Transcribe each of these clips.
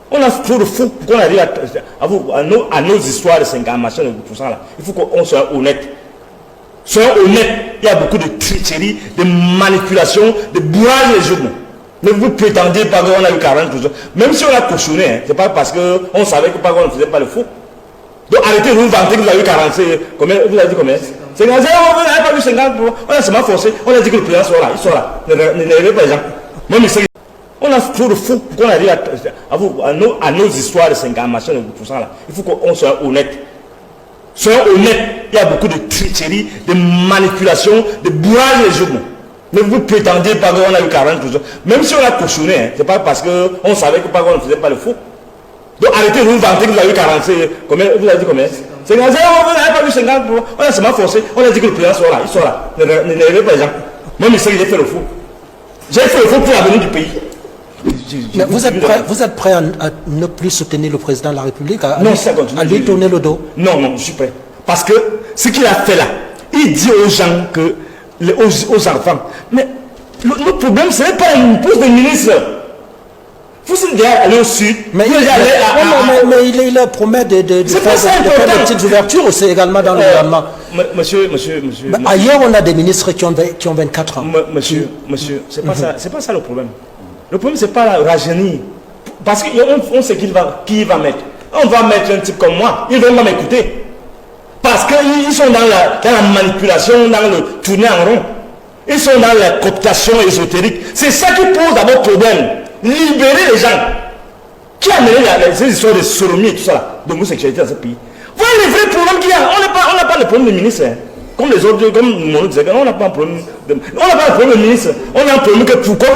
On a trop de fous pour qu'on arrive à nos histoires de 50 machin, de tout ça là. Il faut qu'on soit honnête. Soyons honnêtes. Il y a beaucoup de tricherie, de manipulation, de bourrage les journaux. Ne vous prétendez pas qu'on a eu 40 tout ça. Même si on a cautionné, hein, c'est pas parce qu'on savait que on ne faisait pas le faux. Donc arrêtez de vous vanter que vous avez eu 40. Combien, vous avez dit combien? 50. On n'avait pas eu 50. On a seulement forcé. On a dit que le président soit là. Il soit là. Ne rêvez pas les gens. Moi, mais on a trop de fous pour qu'on arrive à nos histoires de 50 machin, de tout ça là. Il faut qu'on soit honnête. Soyons honnêtes. Il y a beaucoup de tricherie, de manipulation, de bourrage les journaux. Ne vous prétendez pas qu'on a eu 40 tout ça. Même si on a cautionné, hein, c'est pas parce qu'on savait que on ne faisait pas le faux. Donc arrêtez de vous vanter que vous avez eu 40. Combien, vous avez dit combien? 50. On n'avait pas eu 50. On a seulement forcé. On a dit que le président soit là. Il soit là. Ne rêvez pas les gens. Moi, mais j'ai fait le faux. J'ai fait le faux pour l'avenir du pays. Mais vous êtes prêt à ne plus soutenir le président de la République, à lui tourner le dos? Non, je suis prêt. Parce que ce qu'il a fait là, il dit aux gens, aux enfants, mais le problème, ce n'est pas une poste de ministre. Vous êtes aller au sud, mais il promet de faire des petites ouvertures aussi également dans le gouvernement. Monsieur. Ailleurs, on a des ministres qui ont 24 ans. Monsieur, c'est pas ça le problème. Le problème, c'est pas la rajeunir. Parce qu'on sait qui il va mettre. On va mettre un type comme moi, il ne va pas m'écouter. Parce qu'ils sont dans la manipulation, dans le tourner en rond. Ils sont dans la cooptation ésotérique. C'est ça qui pose d'abord problème. Libérer les gens. Qui a mené ces histoires de sodomie et tout ça, d'homosexualité dans ce pays? Voilà les vrais problèmes qu'il y a. On n'a pas le problème de ministre. Hein. Comme les autres, comme mon disait, on n'a pas un problème de ministre. On a un problème que pourquoi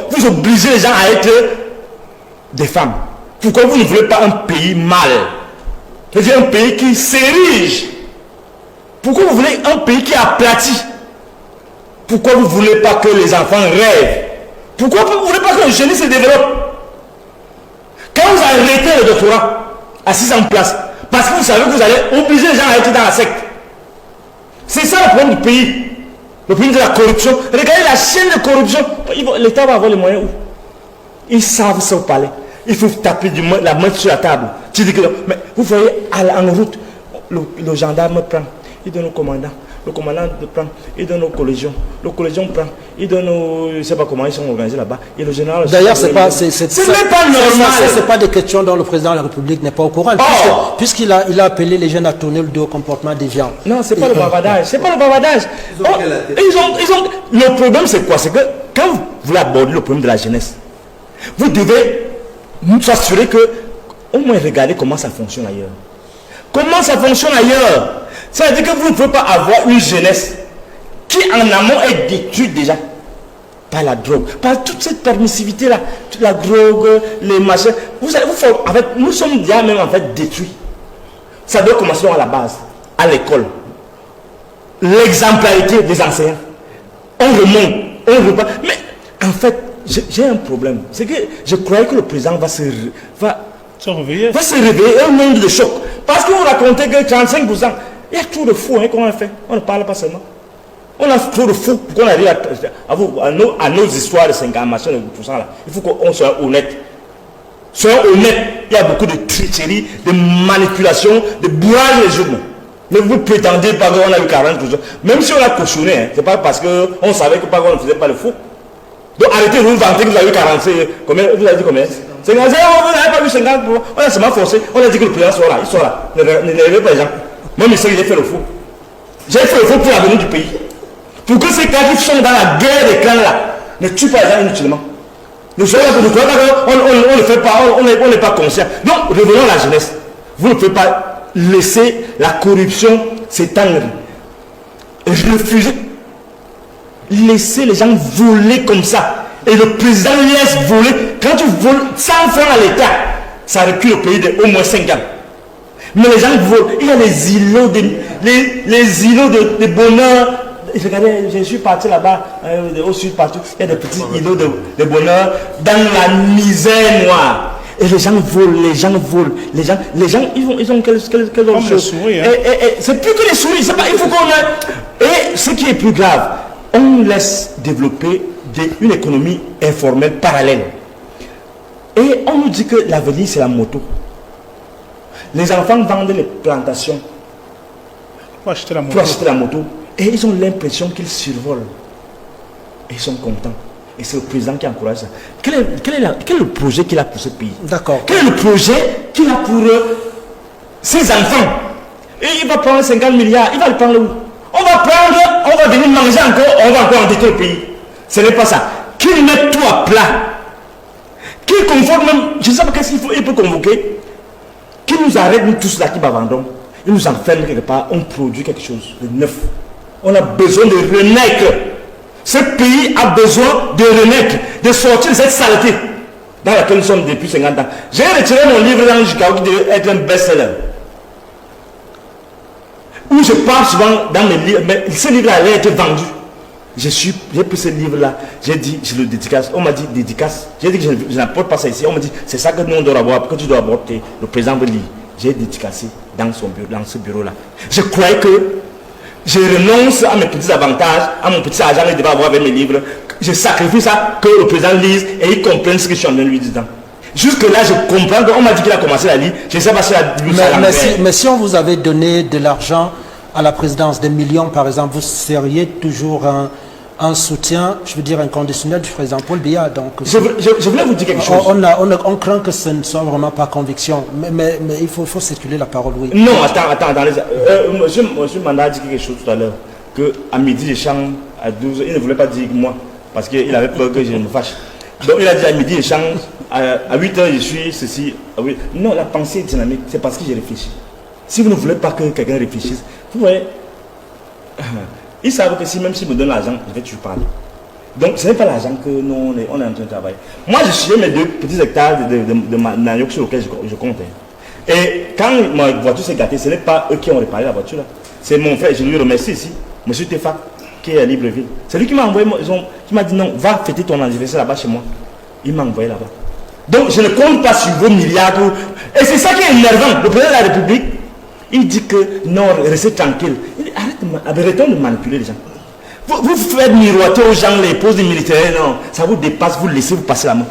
vous obligez les gens à être des femmes. Pourquoi vous ne voulez pas un pays mâle? C'est-à-dire un pays qui s'érige. Pourquoi vous voulez un pays qui est aplati? Pourquoi vous ne voulez pas que les enfants rêvent? Pourquoi vous ne voulez pas que le génie se développe? Quand vous arrêtez le doctorat à 600 places, parce que vous savez que vous allez obliger les gens à être dans la secte. C'est ça le problème du pays. Le problème de la corruption. Regardez la chaîne de corruption. L'État va avoir les moyens où? Ils savent ça au palais. Il faut taper la main sur la table. Tu dis que, mais vous voyez, en route, le gendarme prend, il donne au commandant. Le commandant prend, il donne aux collégions. Le collégion prend, il donne aux... Je ne sais pas comment ils sont organisés là-bas. Et le général... D'ailleurs, ce n'est pas normal. Ce n'est pas des questions dont le président de la République n'est pas au courant. Puisqu'il a appelé les jeunes à tourner le dos au comportement déviant. Non, ce n'est pas le bavardage. C'est pas le bavardage. Le problème, c'est quoi? C'est que quand vous voulez aborder le problème de la jeunesse, vous devez vous assurer que, au moins, regardez comment ça fonctionne ailleurs. Comment ça fonctionne ailleurs? Ça veut dire que vous ne pouvez pas avoir une jeunesse qui en amont est détruite déjà par la drogue, par toute cette permissivité là, la drogue, les machins. En fait, nous sommes déjà même en fait détruits. Ça doit commencer à la base, à l'école. L'exemplarité des enseignants. On remonte, on repart. Mais en fait, j'ai un problème. C'est que je croyais que le président va se réveiller un monde de choc. Parce que vous racontez que 35%. Il y a trop de fous hein, qu'on a fait. On ne parle pas seulement. On a trop de fous pour qu'on arrive à nos histoires de 50 machin, de tout ça là. Il faut qu'on soit honnête. Soyons honnêtes. Il y a beaucoup de tricherie, de manipulation, de bourrage les journaux. Ne vous prétendez pas qu'on a eu 40 tout ça. Même si on a cautionné, hein, c'est pas parce qu'on savait que on ne faisait pas le faux. Donc arrêtez de vous vanter que vous avez eu 40. Combien, vous avez dit combien? 50. On n'avait pas eu 50. On a seulement forcé. On a dit que le président soit là. Il soit là. Ne rêvez pas les gens. Moi, mais j'ai fait le faux. J'ai fait le faux pour l'avenir du pays. Pour que ces cas qui sont dans la guerre des clans là ne tuent pas les gens inutilement. Nous sommes là pour nous croire on ne fait pas, on n'est pas conscient. Donc, revenons à la jeunesse. Vous ne pouvez pas laisser la corruption s'étendre. Refuser. Laisser les gens voler comme ça. Et le président laisse voler. Quand tu voles 100 francs à l'État, ça recule le pays d'au moins 5 ans. Mais les gens volent. Il y a les îlots de bonheur. Regardez, je suis parti là-bas, au sud partout. Il y a des petits îlots de bonheur dans la misère noire. Et les gens volent, les gens volent. Les gens ils ont quelle autre chose. C'est plus que les souris. Pas, il faut qu'on ait... Et ce qui est plus grave, on laisse développer une économie informelle parallèle. Et on nous dit que l'avenir, c'est la moto. Les enfants vendent les plantations pour acheter la moto. Pour acheter la moto. Et ils ont l'impression qu'ils survolent. Et ils sont contents. Et c'est le président qui encourage ça. Quel est le projet qu'il a pour ce pays? D'accord. Quel est le projet qu'il a pour ses enfants? Et il va prendre 50 milliards. Il va le prendre où? On va venir manger encore, on va encore endetter le pays. Ce n'est pas ça. Qu'il mette tout à plat. Qu'il conforme même, je ne sais pas qu'est-ce qu'il faut, il peut convoquer. Qu'il nous arrête, nous tous là qui vendons. Il nous enferme quelque part, on produit quelque chose de neuf. On a besoin de renaître. Ce pays a besoin de renaître, de sortir de cette saleté dans laquelle nous sommes depuis 50 ans. J'ai retiré mon livre dans le Chicago qui devait être un best-seller. Où je parle souvent dans mes livres, mais ce livre-là a été vendu. J'ai pris ce livre-là, j'ai dit, je le dédicace. On m'a dit dédicace. J'ai dit que je n'apporte pas ça ici. On m'a dit, c'est ça que nous on doit avoir, que tu dois apporter. Le président veut lire. J'ai dédicacé dans ce bureau-là. Je croyais que je renonce à mes petits avantages, à mon petit argent qu'il devait avoir avec mes livres. Je sacrifie ça, que le président lise et il comprenne ce que je suis en train de lui dire. Jusque-là, je comprends qu'on m'a dit qu'il a commencé à lire. Je ne sais pas si mais si on vous avait donné de l'argent à la présidence, des millions par exemple, vous seriez toujours un soutien, je veux dire, inconditionnel du président Paul Biya. Donc, je voulais vous dire quelque chose. On craint que ce ne soit vraiment pas conviction, mais il faut circuler la parole, oui. Non, attends. Monsieur Manda a dit quelque chose tout à l'heure, qu'à midi, je chante à 12h, il ne voulait pas dire moi, parce qu'il avait peur que je me fâche. Donc il a dit à midi, je chante, à 8h, je suis ceci. Oui. Non, la pensée est dynamique, c'est parce que j'ai réfléchi. Si vous ne voulez pas que quelqu'un réfléchisse, vous voyez, ils savent que même s'ils me donnent l'argent, je vais toujours parler. Donc ce n'est pas l'argent que nous on est en train de travailler. Moi je suis mes 2 petits hectares de manioc sur lesquels je compte. Et quand ma voiture s'est gâtée, ce n'est pas eux qui ont réparé la voiture là. C'est mon frère, je lui remercie ici, M. Tefa, qui est à Libreville. C'est lui qui m'a envoyé, qui m'a dit non, va fêter ton anniversaire là-bas chez moi. Il m'a envoyé là-bas. Donc je ne compte pas sur vos milliards. Et c'est ça qui est énervant. Le président de la République, il dit que non, restez tranquille. Il dit, arrêtons de manipuler les gens. Vous faites miroiter aux gens les postes militaires, non, ça vous dépasse, vous laissez vous passer la main.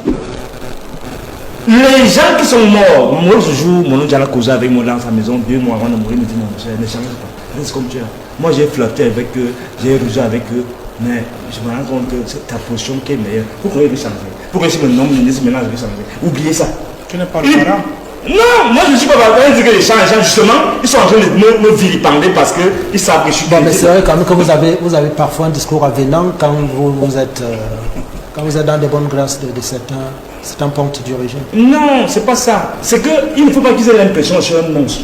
Les gens qui sont morts, moi ce jour, mon oncle a causé avec moi dans sa maison, 2 mois avant de mourir, il me dit non, ne change pas, reste comme tu es. Moi j'ai flirté avec eux, j'ai rusé avec eux, mais je me rends compte que c'est ta position qui est meilleure. Pourquoi il veut changer? Pourquoi si mon nom ministre maintenant je vais changer? Oubliez ça. Tu n'es pas le parent. Non, moi je ne suis pas parent. Ils disent que les gens, justement, ils sont en train de me vilipender parce qu'ils savent que je suis bon, mais c'est vrai quand même que vous avez parfois un discours avenant quand vous êtes dans des bonnes grâces de certains pontes du régime. Non, c'est pas ça. C'est qu'il ne faut pas qu'ils aient l'impression que je suis un monstre.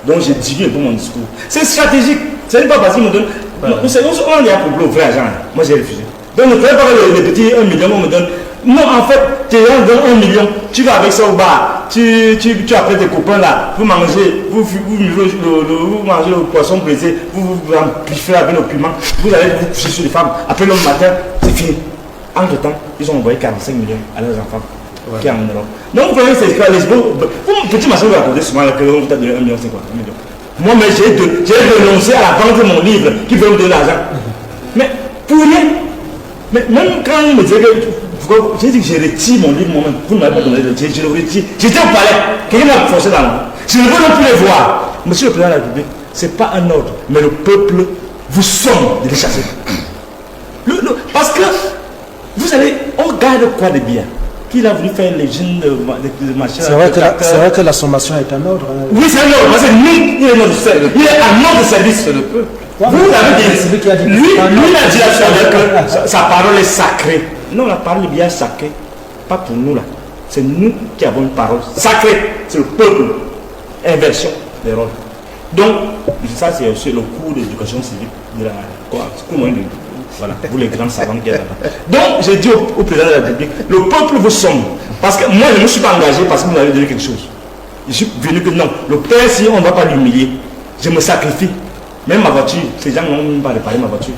Donc j'ai dilué un peu mon discours. C'est stratégique. Ce n'est pas parce qu'ils me donnent. On est là pour l'ouvrir l'argent. Moi j'ai refusé. Donc ne prenez pas les petits 1 million, on me donne. Non, en fait, tu es là, donne 1 million. Tu vas avec ça au bar. Tu appelles tes copains là. Vous mangez, vous mangez le poisson braisé. Vous amplifiez avec le piment. Vous allez vous coucher sur les femmes. Après le matin, c'est fini. Entre temps, ils ont envoyé 45 millions à leurs enfants. Ouais. Qui est en Europe. Donc vous voyez, c'est les petit machin vous racontez souvent que vous avez donné 1 million, c'est quoi 1 million. Moi, mais j'ai renoncé à la vente de mon livre qui veut me donner l'argent. Mais pour rien. Mais même quand il me disait que j'ai dit que je retire mon livre moi-même, vous ne m'avez pas donné le retire, je le retire. J'étais au palais, quelqu'un m'a forcé dans moi. Je ne veux non plus les voir. Monsieur le président de la République, ce n'est pas un ordre, mais le peuple vous somme de les chasser. Parce que vous allez, on garde quoi de bien? Qu'il a voulu faire les jeunes de machin. C'est vrai que la sommation est un ordre. Oui, c'est un ordre. C'est nous, il est notre service. Il est à notre service. C'est le peuple. Vous l'avez dit. Lui, il a dit que sa parole est sacrée. Non, la parole est bien sacrée. Pas pour nous là. C'est nous qui avons une parole sacrée. C'est le peuple. Inversion des rôles. Donc, ça c'est aussi le cours d'éducation civique de la voilà, vous les grands savants qui êtes là-bas. Donc, j'ai dit au président de la République, le peuple vous somme. Parce que moi, je ne me suis pas engagé parce que vous m'avez donné quelque chose. Je suis venu que non, le père, si on ne va pas l'humilier, je me sacrifie. Même ma voiture, ces gens n'ont même pas réparé ma voiture.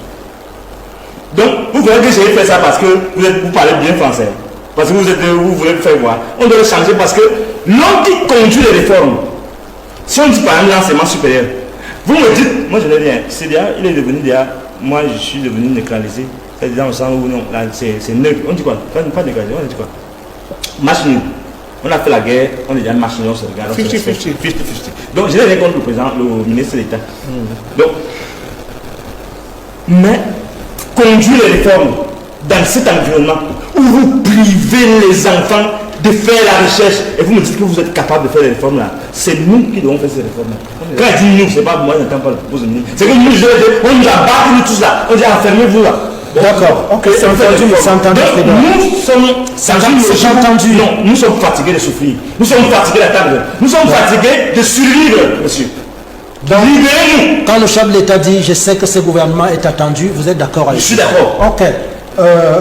Donc, vous voyez que j'ai fait ça parce que vous parlez bien français. Parce que vous voulez me faire voir. On doit le changer parce que l'homme qui conduit les réformes, si on dit par exemple l'enseignement supérieur, vous me dites, moi je n'ai rien, c'est déjà, il est devenu déjà. Moi, je suis devenu neutralisé. C'est dans le sens où non, là, c'est neutre. On dit quoi? Pas neutralisé, on dit quoi? Match nul. On a fait la guerre, on est déjà marché, on se regarde. 50-50. Donc, je n'ai rien contre le président, le ministre d'État. Donc, mais conduire les réformes dans cet environnement où vous privez les enfants de faire la recherche et vous me dites que vous êtes capable de faire les réformes là, c'est nous qui devons faire ces réformes là. Quand je dis nous, c'est pas moi, je n'entends pas le nous. C'est que nous, on nous a battus nous tous là, on dit enfermez-vous là. D'accord, ok, c'est entendu. Nous sommes entendu. Non, nous sommes fatigués de souffrir. Nous sommes fatigués d'attendre. Nous sommes fatigués de survivre, monsieur. Donc, libérez-nous. Quand le chef de l'État dit je sais que ce gouvernement est attendu, vous êtes d'accord avec lui? Je suis d'accord. Ok.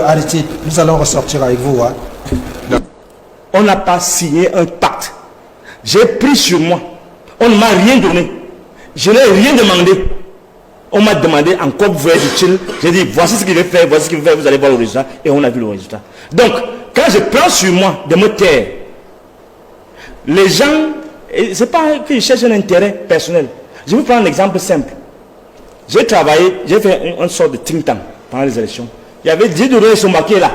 Arrêtez, nous allons ressortir avec vous. Hein. On n'a pas signé un pacte. J'ai pris sur moi. On ne m'a rien donné. Je n'ai rien demandé. On m'a demandé encore vous voyez utile. J'ai dit voici ce qu'il veut faire, voici ce qu'il veut faire, vous allez voir le résultat. Et on a vu le résultat. Donc, quand je prends sur moi de me taire, les gens, c'est pas qu'ils cherchent un intérêt personnel. Je vais vous prendre un exemple simple. J'ai travaillé, j'ai fait une sorte de think tank pendant les élections. Il y avait Dieu de Somaké là.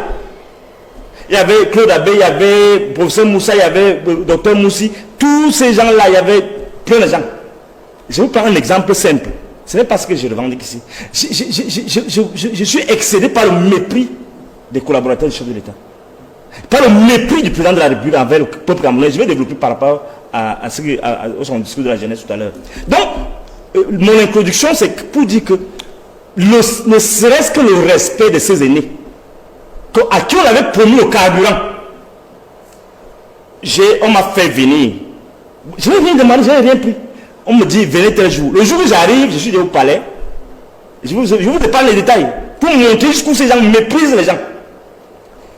Il y avait Claude Abbé, il y avait professeur Moussa, il y avait docteur Moussi. Tous ces gens-là, il y avait plein de gens. Je vais vous prendre un exemple simple. Ce n'est pas ce que je revendique ici. Je suis excédé par le mépris des collaborateurs du chef de l'État. Par le mépris du président de la République envers le peuple camerounais. Je vais développer par rapport à son discours de la jeunesse tout à l'heure. Donc, mon introduction, c'est pour dire que ne serait-ce que le respect de ses aînés, à qui on avait promis le carburant, on m'a fait venir. Je n'ai rien demandé, je n'ai rien pris. On me dit, venez tel jour. Le jour où j'arrive, je suis au palais. Je vous épargne les détails. Pour montrer jusqu'où ces gens méprisent les gens.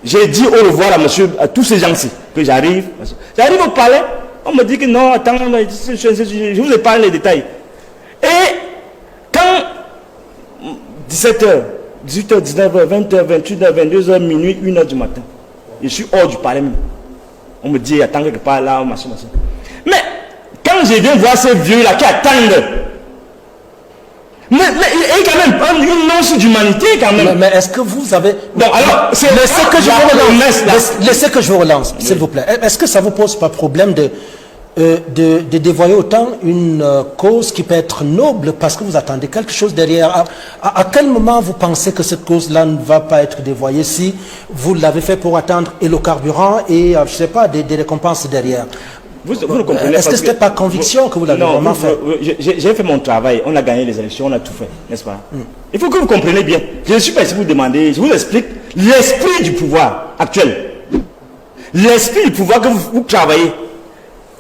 J'ai dit au revoir à tous ces gens-ci. Que j'arrive. J'arrive au palais. On me dit que non, attends, je vous épargne les détails. Et quand 17h, 18h, 19h, 20h, 28h, 22h, minuit, 1h du matin, je suis hors du palais. On me dit, attends quelque part là, machin. Mais quand je viens voir ces vieux-là qui attendent, mais il y a quand même une once d'humanité quand même. Mais est-ce que vous avez... Bon, alors, c'est laissez que je vous relance, s'il vous plaît. Est-ce que ça ne vous pose pas problème de dévoyer autant une cause qui peut être noble parce que vous attendez quelque chose derrière? À quel moment vous pensez que cette cause-là ne va pas être dévoyée si vous l'avez fait pour attendre et le carburant et, je ne sais pas, des récompenses derrière? Vous ne comprenez. Est-ce que ce n'était pas conviction que vous l'avez vraiment fait? J'ai fait mon travail, on a gagné les élections, on a tout fait, n'est-ce pas? Il faut que vous compreniez bien. Je ne suis pas ici pour vous demander, je vous explique l'esprit du pouvoir actuel. L'esprit du pouvoir que vous travaillez.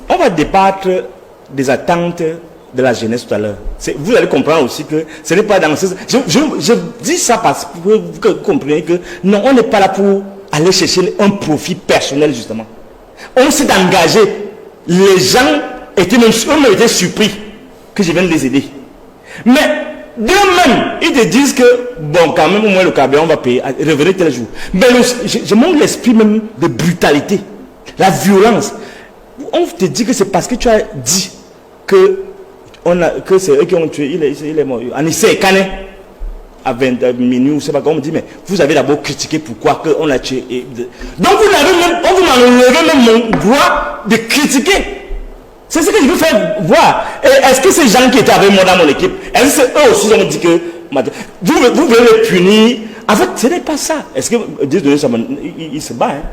On va débattre des attentes de la jeunesse tout à l'heure. Vous allez comprendre aussi que ce n'est pas dans ce... Je dis ça parce que vous compreniez que non, on n'est pas là pour aller chercher un profit personnel justement. On s'est engagé. Les gens ont été surpris que je vienne les aider. Mais d'eux-mêmes, ils te disent que, bon, quand même, au moins le carburant, on va payer, revenez tel jour. Mais je montre l'esprit même de brutalité, la violence. On te dit que c'est parce que tu as dit que c'est eux qui ont tué, il est mort. Anissé Kane, à 20 minuit, ou je sais pas comment on me dit, mais vous avez d'abord critiqué pourquoi on a tué. Donc on vous enlevez même mon droit de critiquer. C'est ce que je veux faire voir. Et est-ce que ces gens qui étaient avec moi dans mon équipe, est-ce que c'est eux aussi qui ont dit que vous voulez les punir? En fait, ce n'est pas ça. Est-ce que Dieu donné ça, il se bat, hein?